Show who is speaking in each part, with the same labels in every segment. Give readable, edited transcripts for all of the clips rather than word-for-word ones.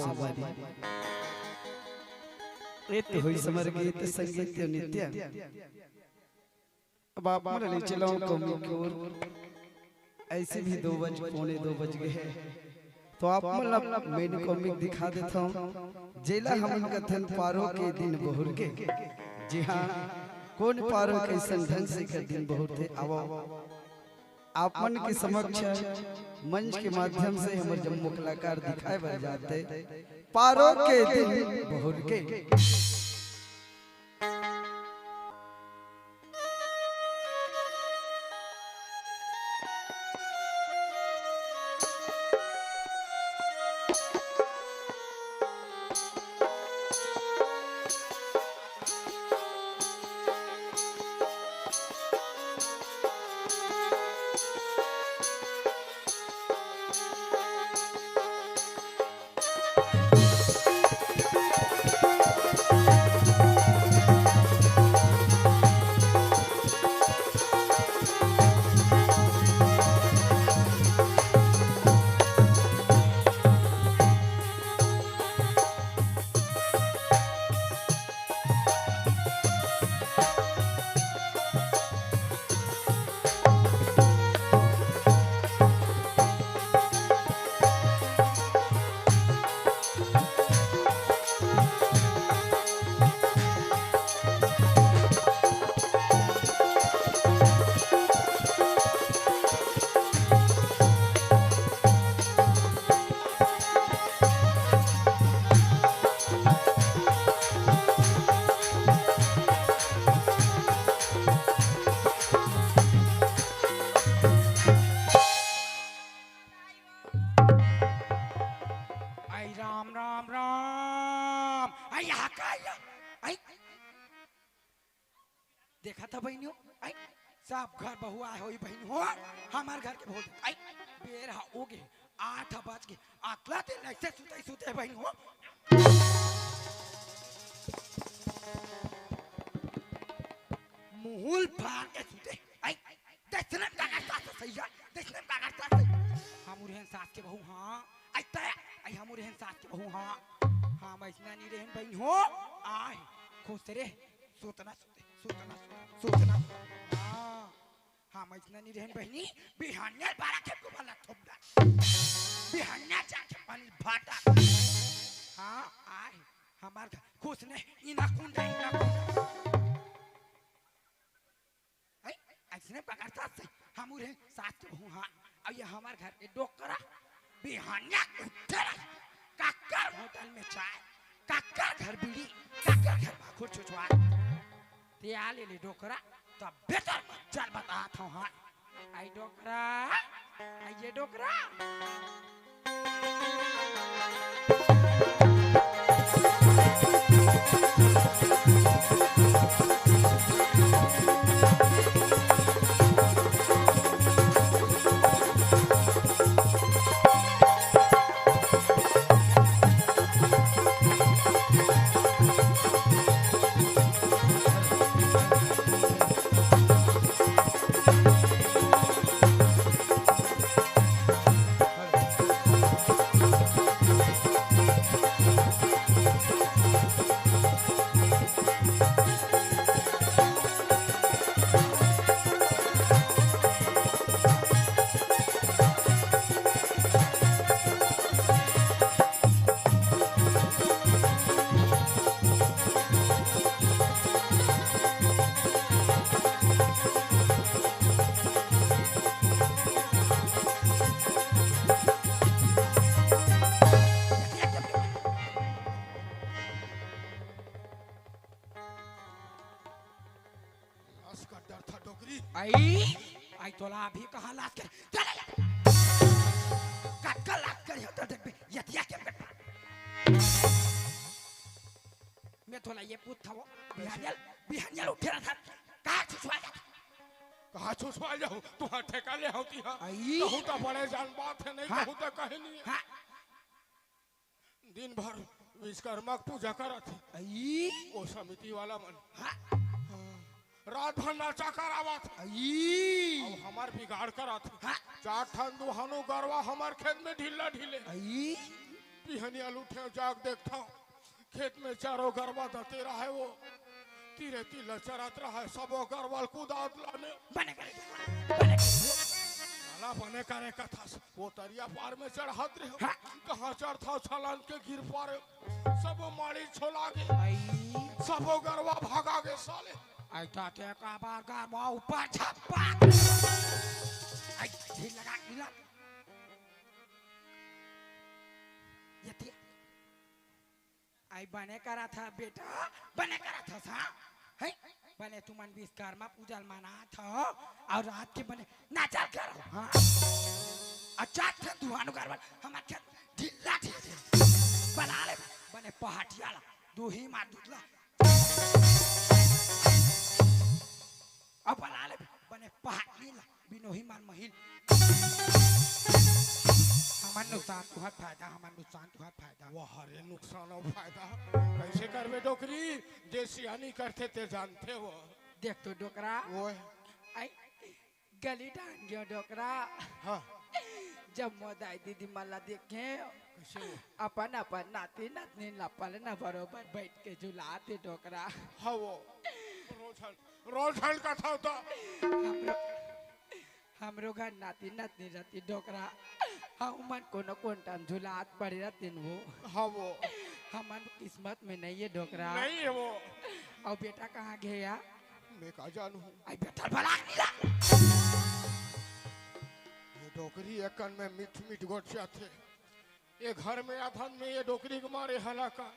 Speaker 1: सुवारी एत होई समर गीत संगीत नित्य। अब आप मन चलो कॉमिक की ओर। ऐसे भी 2 बज पौने 2 बज गए हैं, तो आप मतलब मेन कॉमिक दिखा देता हूँ। जेला हम कथन पारो के दिन बहुर के। जी हाँ, कौन पारो कैसन ढंग से कर दिन बहुर थे। अब आप मन के समक्ष मंच के माध्यम से हमारे जम्मू कलाकार दिखाए बन जाते पारो के दिन बहुर के।
Speaker 2: देखा था बहनियों, आई सब घर बहु आए होई बहन हो। हमार घर के बहुत आई बेर हा ओगे 8 बज के अकला दिन ऐसे सुते सुते बहन हो। मुहुल फाड़ के सुते आई देखने कागर सास सही जा देखने कागर सास हमर हन सास के बहु हां आई त आई हमर हन सास के बहु हां हां मैसना नी रहन बहन हो। आय खुश रे सोतना सोतना सोतना हां हां मैसना नी रहन बहनी बिहान्या बारा के को वाला थोपदा बिहान्या जाके पानी फाटा हां आय हमार खुश ने इना कुंडा आई ऐसने पकड़ता से हमर है सास के बहु हां अब ये हमार घर के डोकरा बिहान्या उठरा काकर होटल में चाय काकर घर बीड़ी काकर घर भाखुर छुछवा ते आले ले डोकरा तब बेटर चल बता था हां आई डोकरा आई ये डोकरा आई आई तोला अभी कहां लात के चले कट लात कर होता देख यतिया के मैं तोला ये पूछ था वो बिहानियल उठे रहा था कहां छुछवा जाऊं तू ठेका ले होती है कहूं तो बड़े जान बात है नहीं कहूं तो कहे नहीं हां दिन भर विश्वकर्मा पूजा करत आई वो समिति वाला मन हां रात भर नाचा करावत आई हमार बिगाड़ करत चार ठन दुहानो गरवा हमार खेत में ढीला ढीले आई
Speaker 3: बिहनिया लूटे जाग देखता हूँ खेत में चारों गरबा दते रहा है वो तीरे तीला चरात रहा है सबो गरवाल कूदात लाने
Speaker 2: बने करे
Speaker 3: नाला बने करे कथा वो तरिया पार में चढ़ात रहे
Speaker 2: हाँ।
Speaker 3: कहाँ चढ़ता छलान के गिर पारे सबो मारी छोला गे
Speaker 2: आई
Speaker 3: सबो गरवा भागा गे साले
Speaker 2: आई ताते का बार का मां ऊपर छप्पा आई ढील लगा ढीला ये आई बने करा था बेटा बने करा था सा है बने तुमन विश्वकर्मा पूजा मना था और रात के बने नाचा करो हाँ अच्छा था दुहानु करवा हमार खेत ढीला ढीला बना ले बने पहाटिया ला दो ही मार दूला अब बना ले बने पहाटी ला बिनो ही मार महिल हमार नुकसान तुहार फायदा हमार नुकसान तुहार फायदा
Speaker 3: वो हरे नुकसान और फायदा कैसे करवे डोकरी जैसी हानि करते थे जानते हो
Speaker 2: देख तो डोकरा
Speaker 3: वो
Speaker 2: आई गली डांग गया डोकरा
Speaker 3: हाँ
Speaker 2: जब मोदाई दीदी मला देखे
Speaker 3: कैसे
Speaker 2: अपन अपन नाती नातनी लपल न बरोबर बैठ के झुलाते डोकरा
Speaker 3: हाँ वो रोशन का था तो
Speaker 2: हमरो घर नाती नातनी रहती डोकरा हाँ मन कोनो कोन टाइम झुलात पड़े रहते वो
Speaker 3: हाँ वो
Speaker 2: हमन किस्मत में नहीं है डोकरा
Speaker 3: नहीं है वो
Speaker 2: और बेटा कहाँ गया
Speaker 3: मैं का जानू
Speaker 2: आई बेटा बला नीला
Speaker 3: ये डोकरी एक कन में मीठ मीठ गोटिया थे ये घर में आधन में ये डोकरी के मारे हलाका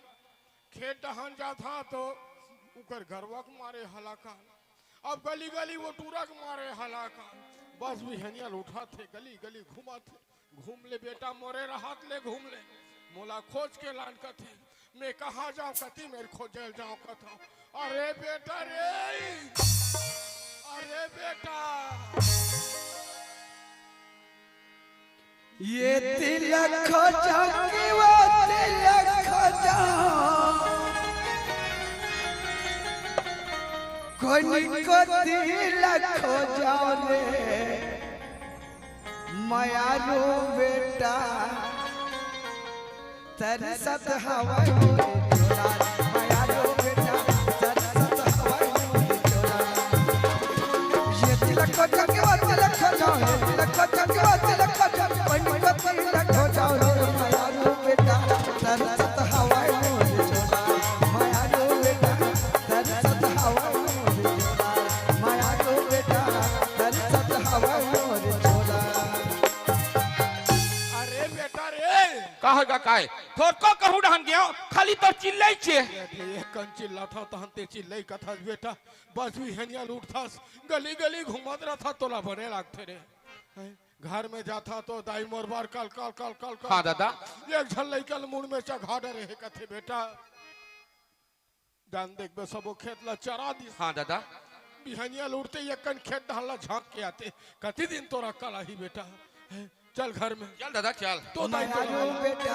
Speaker 3: खेत दहन जाता तो उकर घरवा के मारे हलाका अब गली गली वो टूरा के मारे हलाका बस भी हनिया उठा थे गली गली घुमा थे घूम ले बेटा मोरे राहत ले घूम ले मोला खोज के लान कथी मैं कहाँ जाऊँ कथी मेरे खोजल जाऊँ कथा अरे बेटा रे अरे बेटा
Speaker 1: ये तिलक खजा के वो तिलक खजा कोनी को तिलक खजा रे मायारू बेटा तरसत हवा चोला मायारू बेटा तरसत हवा चोला ये तिलक खजा के वो तिलक खजा है तिलक खजा के वो तिलक खजा कोनी को तिलक खजा रे मायारू बेटा तरसत हवा चोला मायारू बेटा तरसत हवा चोला मायारू बेटा तरसत हवा चोला
Speaker 3: अरे बेटा रे
Speaker 4: कहेगा काय थोर को कहू डहन गयो खाली तो चिल्लाई छे
Speaker 3: एक कन चिल्ला था तहन ते चिल्लाई कथा बेटा बस भी हनिया लूट था गली गली घुमत रहा था तोला बने लागते रे हैं? घर में जाता तो दाई मोर बार कल कल कल कल कल
Speaker 4: हाँ दादा
Speaker 3: एक झल लइकल मुंड में चघा रहे कथे बेटा दान देख बे सबो खेत ला चरा दी
Speaker 4: हाँ दादा
Speaker 3: बिहनिया लूटते एक कन खेत ढाला झांक के आते कति दिन तोरा कल ही बेटा हैं? चल घर में
Speaker 4: चल दादा चल
Speaker 3: तो दाई तो
Speaker 1: मायारू बेटा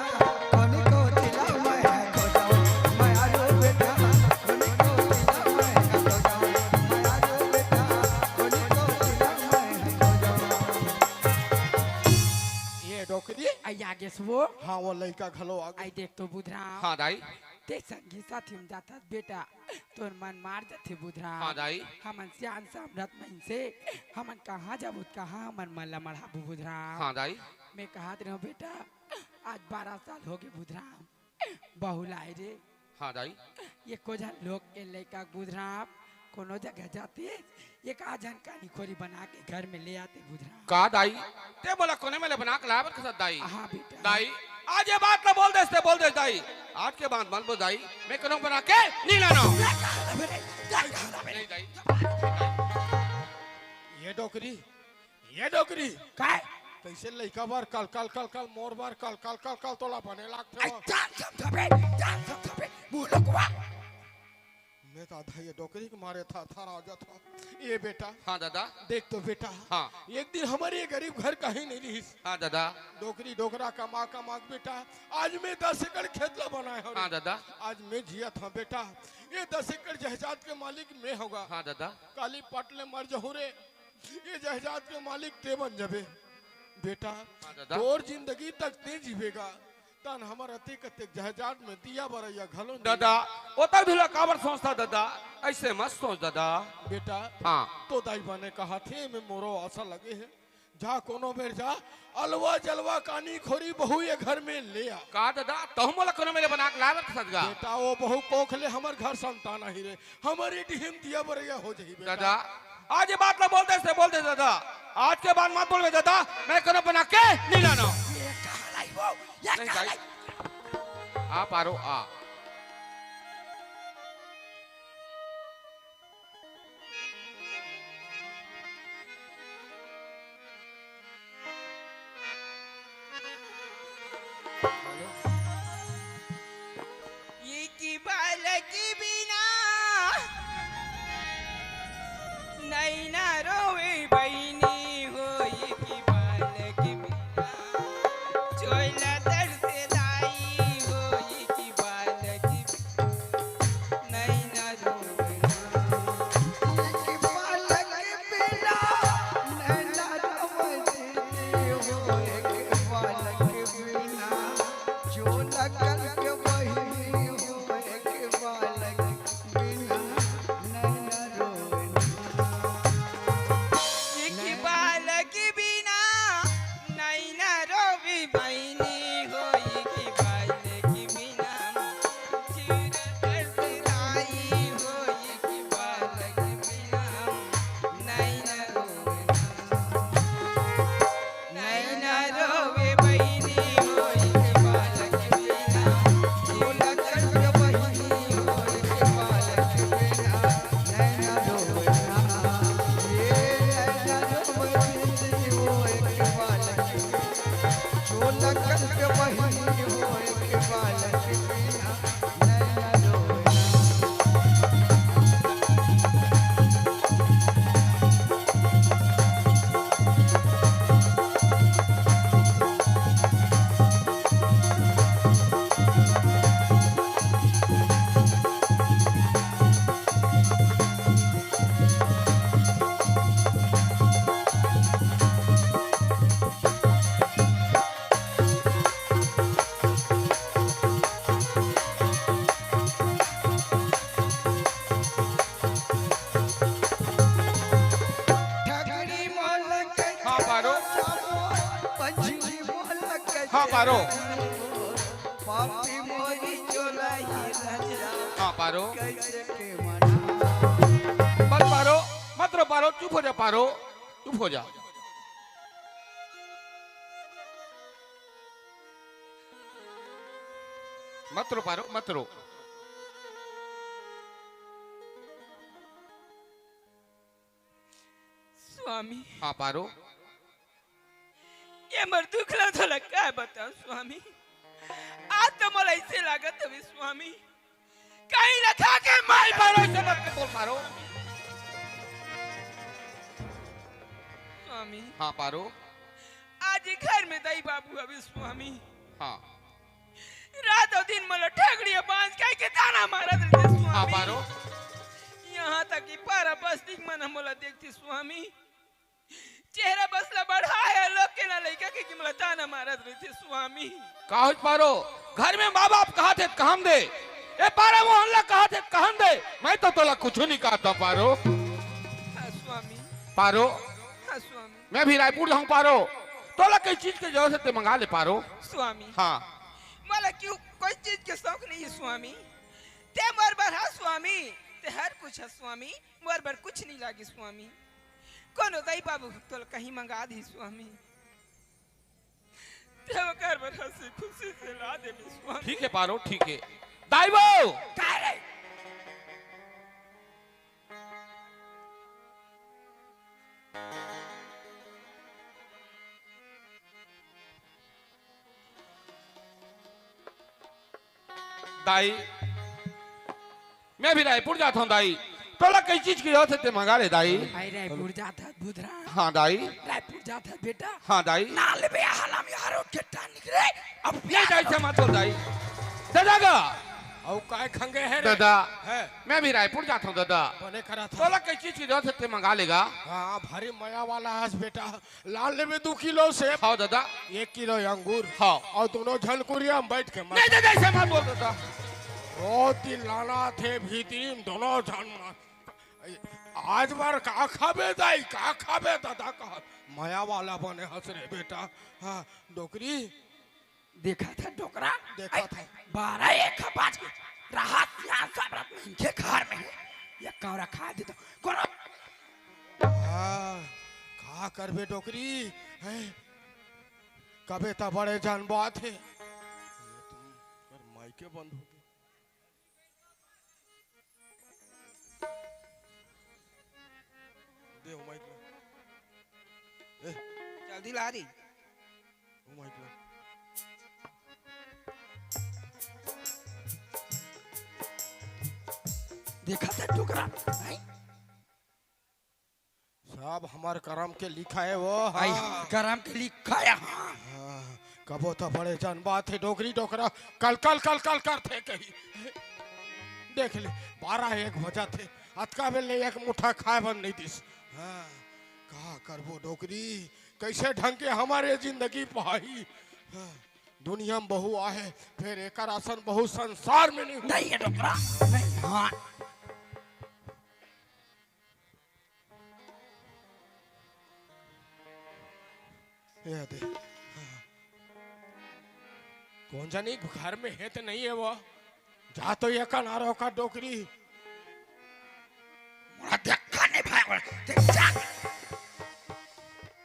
Speaker 1: कोनी को तिला मैं खो जाऊं मायारू बेटा कोनी को तिला मैं खो जाऊं मायारू बेटा कोनी को तिला मैं खो जाऊं
Speaker 3: ये डोकरी
Speaker 2: आई आगे से वो
Speaker 3: हाँ वो लइका घलो आ
Speaker 2: आई देख तो बुधरा
Speaker 4: हाँ दाई
Speaker 2: ते संगी साथी में जाता बेटा तोर मन मार जाते बुधरा
Speaker 4: हाँ दाई
Speaker 2: हमन सियान सामरत में से हमन कहाँ जाबो कहाँ हमन मल्ला मढ़ा बुधरा
Speaker 4: हाँ दाई
Speaker 2: मैं कहा रहा बेटा आज 12 साल हो गए बुधरा बहु लाए रे
Speaker 4: हाँ दाई
Speaker 2: ये को जन लोग के लेका बुधरा कोनो जगह जाते ये का जानकारी खोरी बना के घर में ले आते बुधरा
Speaker 4: का दाई ते बोला कोने में ले बना के लाबर के साथ दाई
Speaker 2: हाँ बेटा
Speaker 4: दाई आज ये बात ना बोल दे दाई आज के बाद मत बोल दाई मैं कनो बना के नहीं लाना नहीं दाई
Speaker 3: ये डोकरी
Speaker 2: काय
Speaker 3: कैसे लइका बार कल कल कल कल मोर बार कल कल कल कल तोला बने लागते
Speaker 2: आई
Speaker 3: हो
Speaker 2: जान सब थपे बोलो को
Speaker 3: मैं तो आधा ये डोकरी के मारे था राजा था ये बेटा
Speaker 4: हाँ दादा
Speaker 3: देख तो बेटा
Speaker 4: हाँ
Speaker 3: एक दिन हमारे ये गरीब घर कहीं नहीं रही
Speaker 4: हाँ दादा
Speaker 3: डोकरी डोकरा कमा बेटा आज मैं 10 एकड़ खेत ला बनाए हो
Speaker 4: हाँ दादा
Speaker 3: आज मैं जिया था बेटा ये 10 एकड़ जहजात के मालिक मैं होगा
Speaker 4: हाँ दादा
Speaker 3: काली पटले मर जहूरे ये जहजात के मालिक ते बन जबे बेटा
Speaker 4: हाँ दादा
Speaker 3: तोर जिंदगी तक ते जीवेगा तन हमर अति कतेक जहजात में दिया बरैया घलो नहीं।
Speaker 4: दादा ओता भी काबर सोचता दादा ऐसे मत सोच दादा।
Speaker 3: बेटा
Speaker 4: हाँ
Speaker 3: तो दाई बने कहा थे में मोरो आशा लगे है जा कोनो बेर जा अलवा जलवा कानी खोरी बहू ये घर में ले आ।
Speaker 4: का दादा तहु मोला कोनो मेरे बना के लावत सदगा।
Speaker 3: बेटा वो बहू कोख ले हमर घर संतान ही रे हमारी डिहिम दिया बरैया हो जाई बेटा।
Speaker 4: दादा आज ये बात ना बोल दे दादा आज के बाद मत बोल दादा मैं कोनो बना के नहीं लाना।
Speaker 2: ये कहाँ लाई वो ये
Speaker 4: नहीं
Speaker 2: कहाँ
Speaker 4: दाई
Speaker 2: लाई
Speaker 4: आ पारो आ
Speaker 2: ये की बालक बिना नैना रोवे बहिनी हो ये की बालक बिना चोला दर से लाई हो ये की बालक नैना रोवे
Speaker 1: कि बालक बिना नैना रोवे हो एक बालक बिना जो लगन के बहिनी हो एक बालक बिना नैना रोवे
Speaker 2: ये की बालक बिना नैना रोवे बहिनी हो ये की बालक बिना चोला दर से लाई हो ये की बालक बिना नैना रोवे नैना रोवे बहिनी हो ये बालक बिना
Speaker 1: जो लगन के बहिनी हो एक बालक बिना नैना रोवे ये नैना रोवे हो एक बालक बिना जो लगन के बहिनी हो एक बालक बिना नैना रोवे ठगड़ी मोलक
Speaker 4: हाँ पारो
Speaker 1: पंछी मोलक
Speaker 4: हाँ पारो
Speaker 1: पापी मोरी चोलाई रजरा
Speaker 4: हाँ पारो
Speaker 1: कैसे के मना
Speaker 4: मत पारो मत रो पारो चुप हो जा पारो चुप हो जा। मत रो पारो मत रो।
Speaker 2: स्वामी
Speaker 4: हाँ पारो
Speaker 2: ये मर दुखला थोड़ा काय बताओ स्वामी आज तो मला ऐसे लागत है स्वामी कहीं रखा के माई
Speaker 4: पारो ऐसे मत के बोल पारो।
Speaker 2: स्वामी
Speaker 4: हाँ पारो
Speaker 2: आज घर में दई बाबू अभी स्वामी
Speaker 4: हाँ
Speaker 2: रात और दिन मला ठगड़िया बांध के ताना मारत रहते स्वामी।
Speaker 4: हाँ पारो
Speaker 2: यहाँ तक कि पारा बस्ती मन हमला देखती स्वामी चेहरा बसला बढ़ा है लोग के ना लइका के किमला ताना मारत रहते स्वामी।
Speaker 4: का हो पारो घर में माँ बाप कहा थे कहम दे ए पारा मोहल्ला कहा थे कहम दे मैं तो तोला कुछ नहीं कहता पारो।
Speaker 2: हाँ स्वामी
Speaker 4: पारो
Speaker 2: हाँ स्वामी
Speaker 4: मैं भी रायपुर जाऊँ पारो तोला कई चीज के जरूरत है मंगा ले पारो।
Speaker 2: स्वामी
Speaker 4: हाँ
Speaker 2: मला क्यों कोई चीज के शौक नहीं है स्वामी ते बरबर है स्वामी ते हर कुछ है स्वामी बरबर कुछ नहीं लागी स्वामी कोनो दई बाबू तो कहीं मंगा दी स्वामी ते कर बर हंसी खुशी से ला दे स्वामी।
Speaker 4: ठीक है पारो ठीक है दाइबो
Speaker 2: का रे
Speaker 4: दाई मैं भी रायपुर जाता हूँ दाई तोला कई चीज की जरूरत है ते मंगा ले दाई।
Speaker 2: आई रायपुर जाता है बुधरा
Speaker 4: हाँ दाई
Speaker 2: रायपुर जाता है बेटा
Speaker 4: हाँ दाई
Speaker 2: नाल बे हलम यारो के टानिक रे अब
Speaker 4: ये दाई से मत बोल दाई दादागा
Speaker 3: और काय खंगे है रे
Speaker 4: दादा
Speaker 3: है
Speaker 4: मैं भी रायपुर जाता हूँ दादा
Speaker 3: बने करा था
Speaker 4: तोला कई चीज की जरूरत है ते मंगा लेगा
Speaker 3: हाँ भारी मया वाला है बेटा लाल ले में 2 किलो सेब
Speaker 4: हाँ दादा
Speaker 3: 1 किलो अंगूर
Speaker 4: हाँ
Speaker 3: और दोनों झलकुरिया में बैठ के
Speaker 4: नहीं दादा ऐसे मत बोल दादा
Speaker 3: बहुत दिन लाना थे भीतरी दोनों झन आज बार का खाबे दाई का खाबे दादा कहा माया वाला बने हंस रे बेटा हाँ डोकरी
Speaker 2: देखा था डोकरा
Speaker 3: देखा था
Speaker 2: 12-1 बज के राहत यहाँ सब रात में इनके घर में है ये कौरा खा देता कौरा
Speaker 3: का करबे डोकरी है कबे ता बड़े जान बात है तुम माइके बंद हो दे ओ माइक ए
Speaker 2: जल्दी ला दी
Speaker 3: ओ माइक
Speaker 2: देखा था डोकरा
Speaker 3: सब हमारे करम के लिखा है वो
Speaker 2: आई
Speaker 3: हाँ
Speaker 2: गरम के लिए खाया हाँ
Speaker 3: कबो तो बड़े जान बात है डोकरी डोकरा कल कल कल कल करते कही देख ले 12-1 बजा थे अतका बेले एक मुठा खाए बन नहीं दिस हाँ कहा करबो डोकरी कैसे ढंग के हमारे जिंदगी पाई हाँ, दुनिया में बहु आहे फिर एक आसन बहु संसार में नहीं
Speaker 2: नहीं है डोकरा नहीं हाँ
Speaker 3: ये दे हाँ। कौन जानी घर में है तो नहीं है वो जा तो ये कनारों का डोकरी
Speaker 2: मुझे देखा नहीं भाई देख जा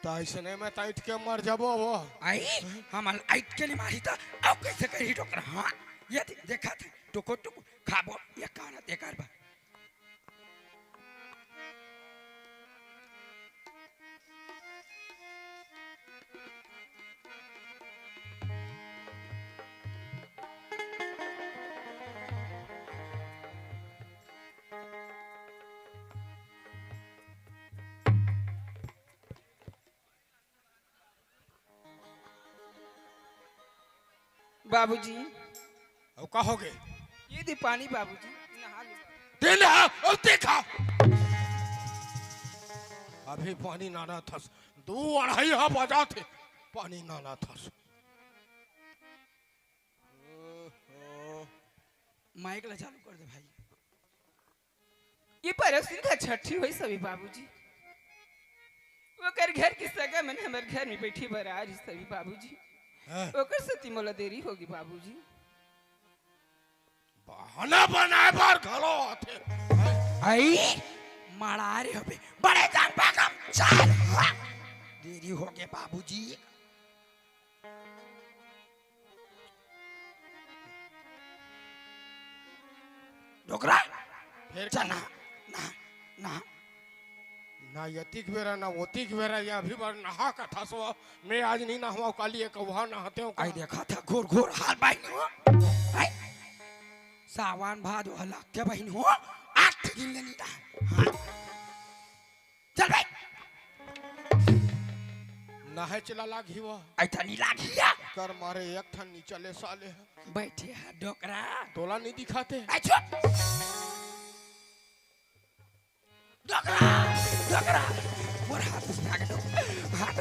Speaker 3: तो ऐसे में टाइट के मर जाबो वो
Speaker 2: आई हम लाइट के लिए मारी था अब कैसे करी डोकरा हाँ ये देखा था टुको टुको खाबो ये काना देकर बा बाबूजी
Speaker 3: अब कहोगे
Speaker 2: ये दे पानी बाबूजी नहा ले
Speaker 3: देना अब देखा अभी पानी नाना था 2-2.5 बजा थे पानी नाना था
Speaker 2: माइक ला चालू कर दे भाई ये परसों का छठी हुई सभी बाबूजी वो कर घर की सगा मैंने हमारे घर में बैठी बरार सभी बाबूजी ओकर सती मोला देरी होगी बाबूजी
Speaker 3: बहाना बनाए बार घलो आते
Speaker 2: आई मारा रे होबे बड़े जान पागम चल देरी हो गए बाबूजी डोकरा
Speaker 3: फिर
Speaker 2: चना ना ना
Speaker 3: ना यतिक बेरा ना ओतिक बेरा या अभी बार नहा का था सो मैं आज नहीं नहावा काली एक वहां नहाते हूं
Speaker 2: आई देखा था घोर घोर हाल बहन हो आई सावन भादो हला के बहन हो 8 दिन लेनी था हाँ चल भाई
Speaker 3: नहे चला लागी वो
Speaker 2: ऐसा नहीं लागिया
Speaker 3: कर मारे एक ठन नीचले साले है
Speaker 2: बैठे है डोकरा
Speaker 3: तोला नहीं दिखाते
Speaker 2: आई चुप डोकरा डोकरा मोर हाथ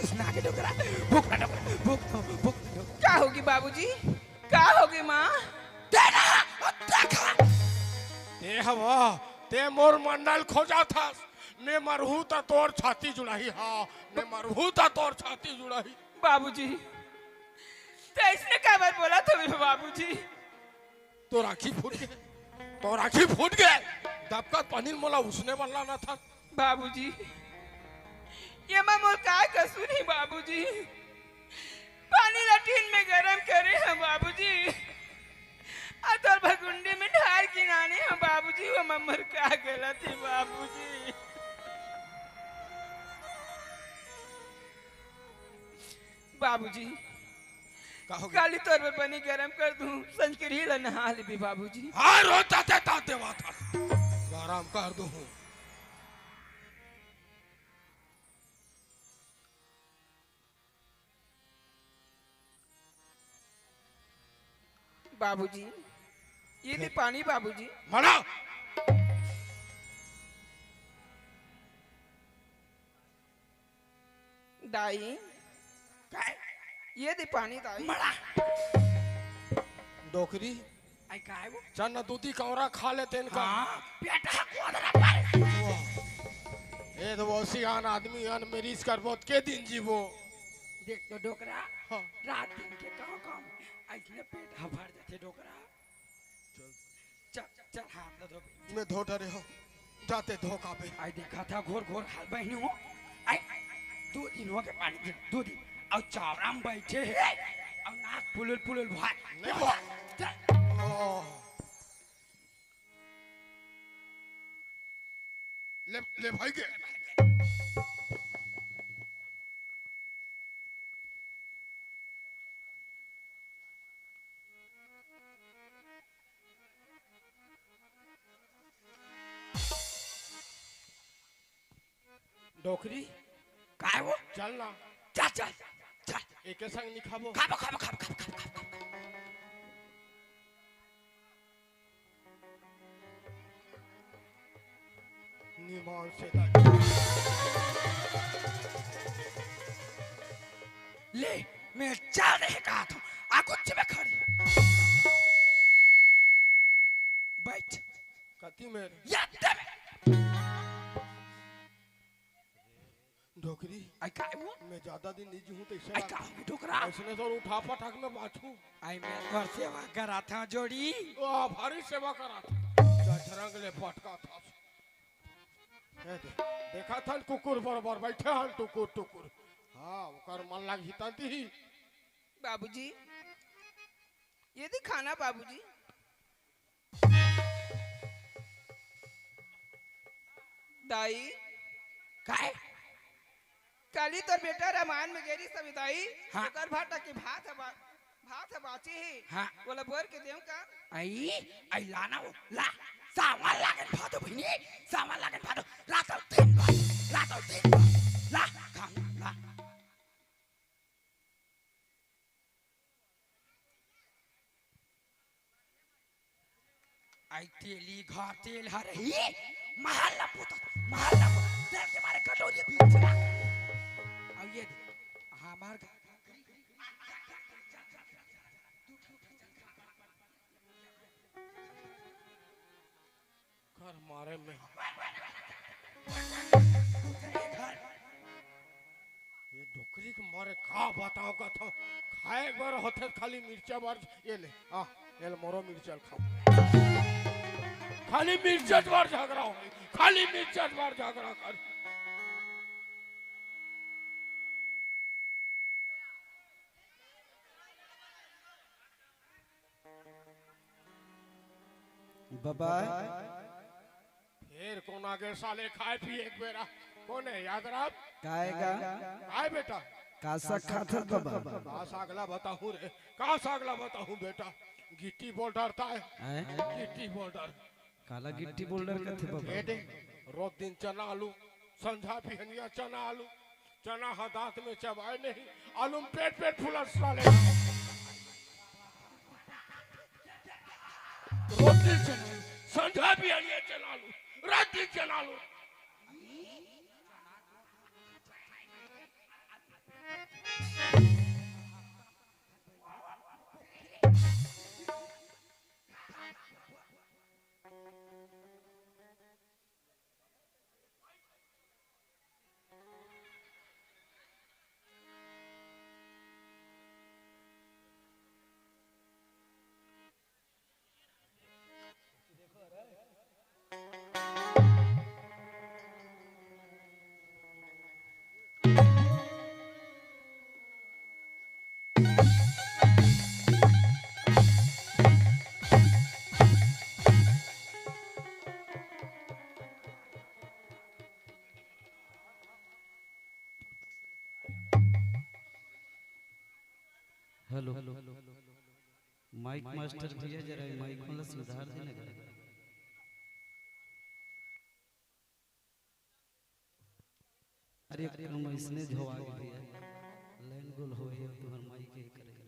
Speaker 2: सुना के डोकरा भूख ना डोकरा भूख क्या होगी बाबूजी क्या होगी माँ तेरा देखा
Speaker 3: ते हवा ते मोर मंडल खोजा था ने मरहू ता तोर छाती जुड़ाही हाँ ने मरहू ता तोर छाती जुड़ाही
Speaker 2: बाबूजी तो इसने क्या बात बोला तुम्हें बाबूजी
Speaker 3: तो राखी फूट गए दबका पानी मोला उसने वाला ना था
Speaker 2: बाबूजी ये मामूल का कसूर है बाबूजी पानी लटीन में गरम करे हैं बाबूजी अतल भगुंडे में ढार किनारे हैं बाबूजी वो मम्मर क्या गलत है बाबूजी बाबूजी काली तौर पर पानी गरम कर दूं संस्कृत ही नहा ले भी बाबूजी
Speaker 3: हाँ रोता थे ताते वाता आराम कर दूं
Speaker 2: बाबूजी ये दे पानी बाबूजी।
Speaker 3: मरा
Speaker 2: दाई ये दे पानी दाई।
Speaker 3: मरा डोकरी
Speaker 2: आई का है वो?
Speaker 3: चन्ना दूधी कौरा खा लेते इनका।
Speaker 2: हाँ बेटा कोदरा पर।
Speaker 3: ये तो वो सियान आदमी अन मेरीज कर बहुत के दिन जीवो।
Speaker 2: देख तो डोकरा
Speaker 3: हाँ।
Speaker 2: रात दिन के काम काम ऐसने पेट भर जाते डोकरा। चल चल हाथ लो धो।
Speaker 3: मैं धो डरे हो जाते धोखा पे।
Speaker 2: आई देखा था घोर घोर हाल बहनी हो। आई 2 दिन हो गए पानी दे 2 दिन और चावराम बैठे है और नाक पुलुल पुलुल भाई।
Speaker 3: देखो। ले भाई के
Speaker 2: डोकरी का है वो?
Speaker 3: चल ना
Speaker 2: चल चल चल
Speaker 3: एक संग नहीं खाबो।
Speaker 2: खाबो खाबो खाबो खाबो खाबो खाबो।
Speaker 3: निमान से
Speaker 2: ले मैं चल रहे कहा था आकुच में खड़ी बैठ
Speaker 3: कती मेरे
Speaker 2: याद दे
Speaker 3: डोकरी
Speaker 2: आई का है वो?
Speaker 3: मैं ज्यादा दिन नहीं जी हूँ तो
Speaker 2: आई का है डोकरा?
Speaker 3: इसने तो उठा पटक में बाछू।
Speaker 2: आई मैं घर सेवा करा था जोड़ी।
Speaker 3: वाह भारी सेवा करा था झरंग ले पटका था। देखा था कुकुर बराबर बैठे हन टुकुर टुकुर। हाँ ओकर मन लाग हितांती ही।
Speaker 2: बाबूजी ये दी खाना बाबूजी। दाई काय काली तो बेटा रामायण में गेरी सविताई। हाँ। ओकर भाटा के भात है बाची ही। हाँ। बोला बोर के देव का आई आई लाना वो ला सामान लागन भातो भइनी सामान लागन भातो रातो दिन ला खाऊ ला आई तेली घर तेल हरही महल्ला पुतो तेल के मारे कटोरी बीच ला अब ये हमार
Speaker 3: घर मारे में ये डोकरी के मारे का बताओ का था खाए बार होते खाली मिर्चा बार ये ले हाँ ये ले मोरो मिर्चा खाओ खाली मिर्चा बार झगड़ा हो खाली मिर्चा बार झगड़ा कर।
Speaker 1: बाबा
Speaker 3: फिर कौन आगे साले खाए पी एक बेरा कौन है याद रहा
Speaker 1: काएगा
Speaker 3: आए बेटा
Speaker 1: कासा खाता बाबा
Speaker 3: कहाँ सागला बताऊं रे कहाँ सागला बताऊं बेटा गिट्टी बोल्डर था गिट्टी बोल्डर
Speaker 1: काला गिट्टी बोल्डर का थे बाबा
Speaker 3: बेटे रोज दिन चना आलू संझा पिहनिया चना आलू चना हा दांत में चबाए नहीं आलू में पेट पेट फुला साले रोज दिन चना संझा पिहनिया चना आलू रात दिन चना आलू
Speaker 1: हेलो माइक मास्टर भैया जरा माइक वाला सुधार देना करेगा। अरे कम इसने झोवा के भैया लाइन गोल हो गया तो हर माइक ही करेगा।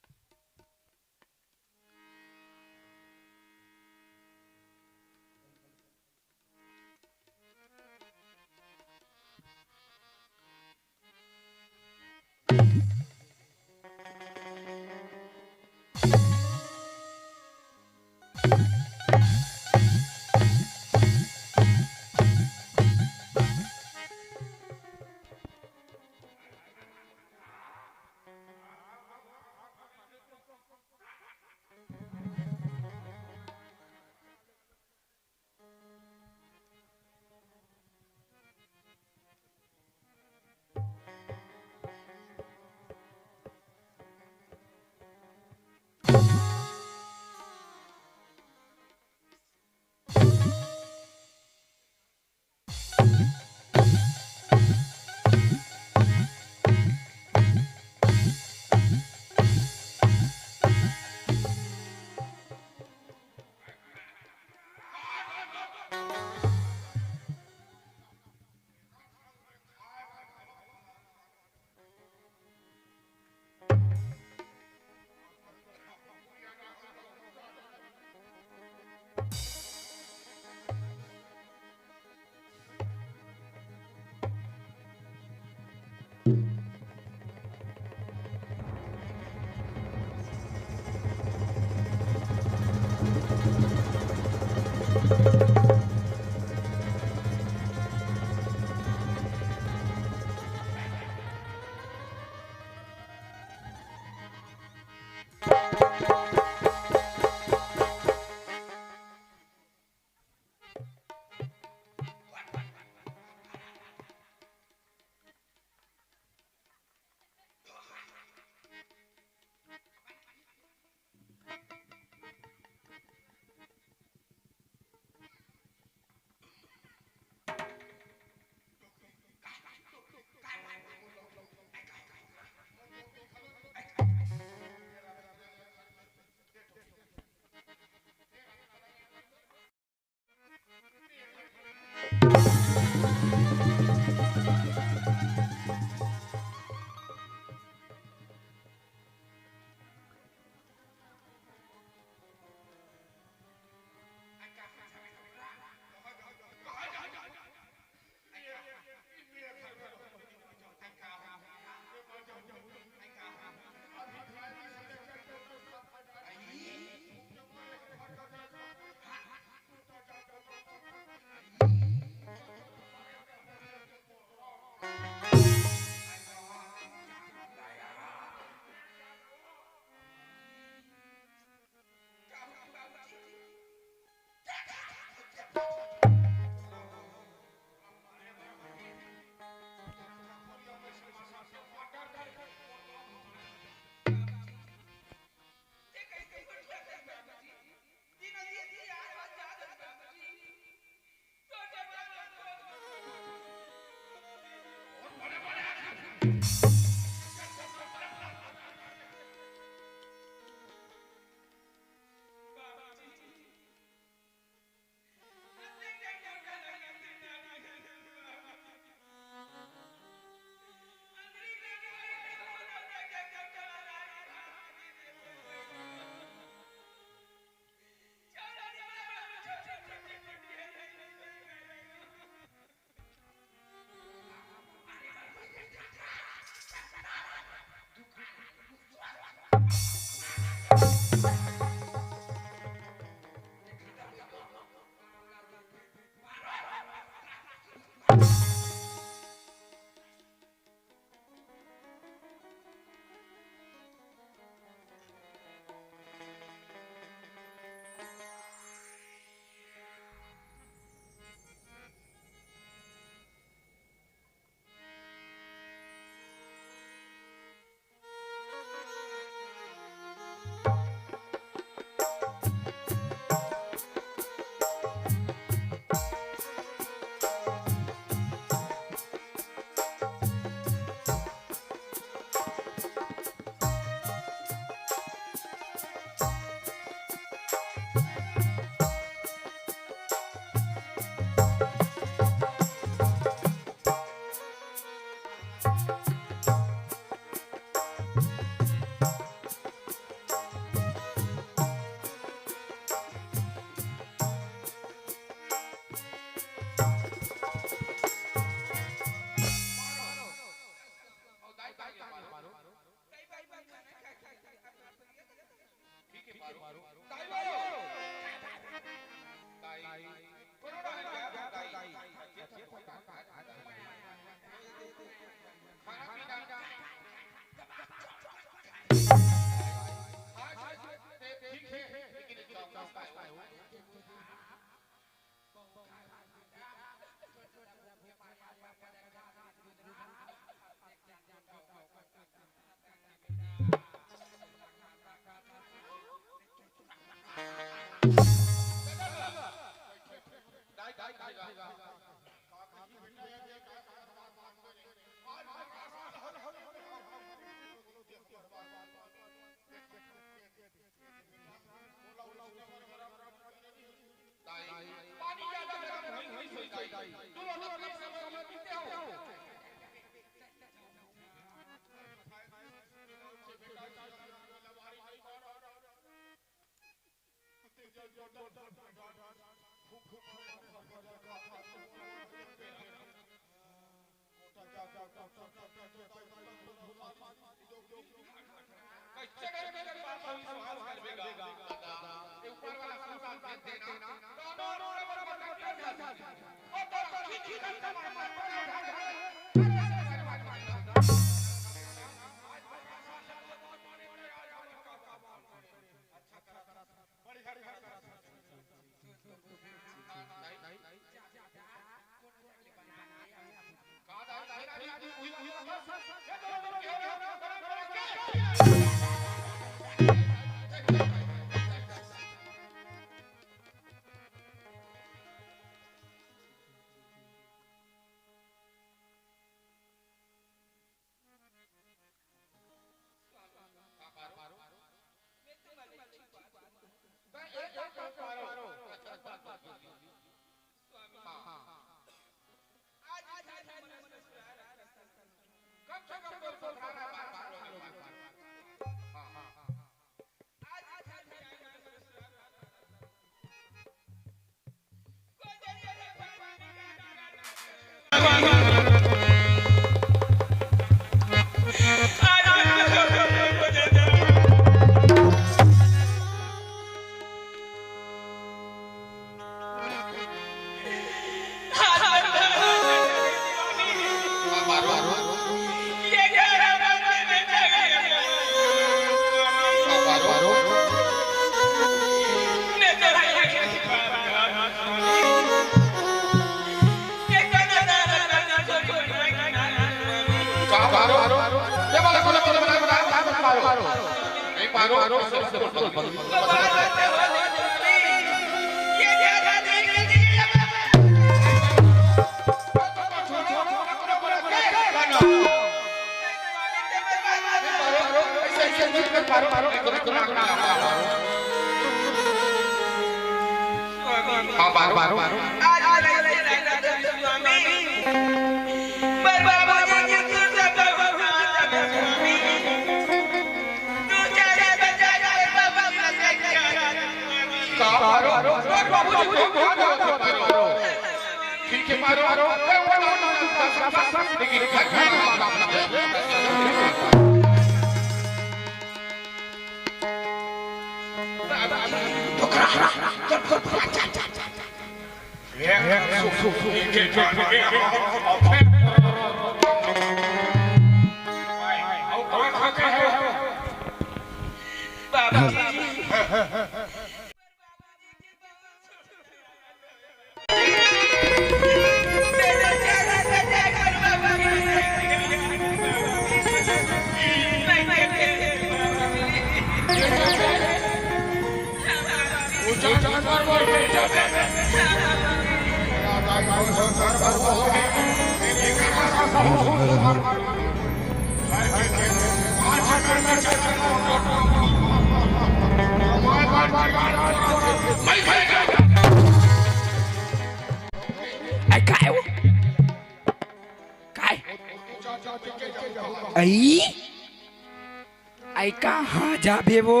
Speaker 2: आई कहाँ जाबे वो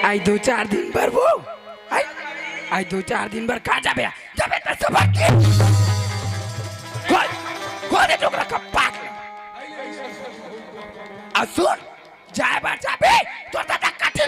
Speaker 2: आई 2-4 दिन पर वो आई 2-4 दिन पर कहाँ जाबे जाबे तो सुबह के कौन है टोकरा का पाक असुर जाए बार जाबे तो दादा काटे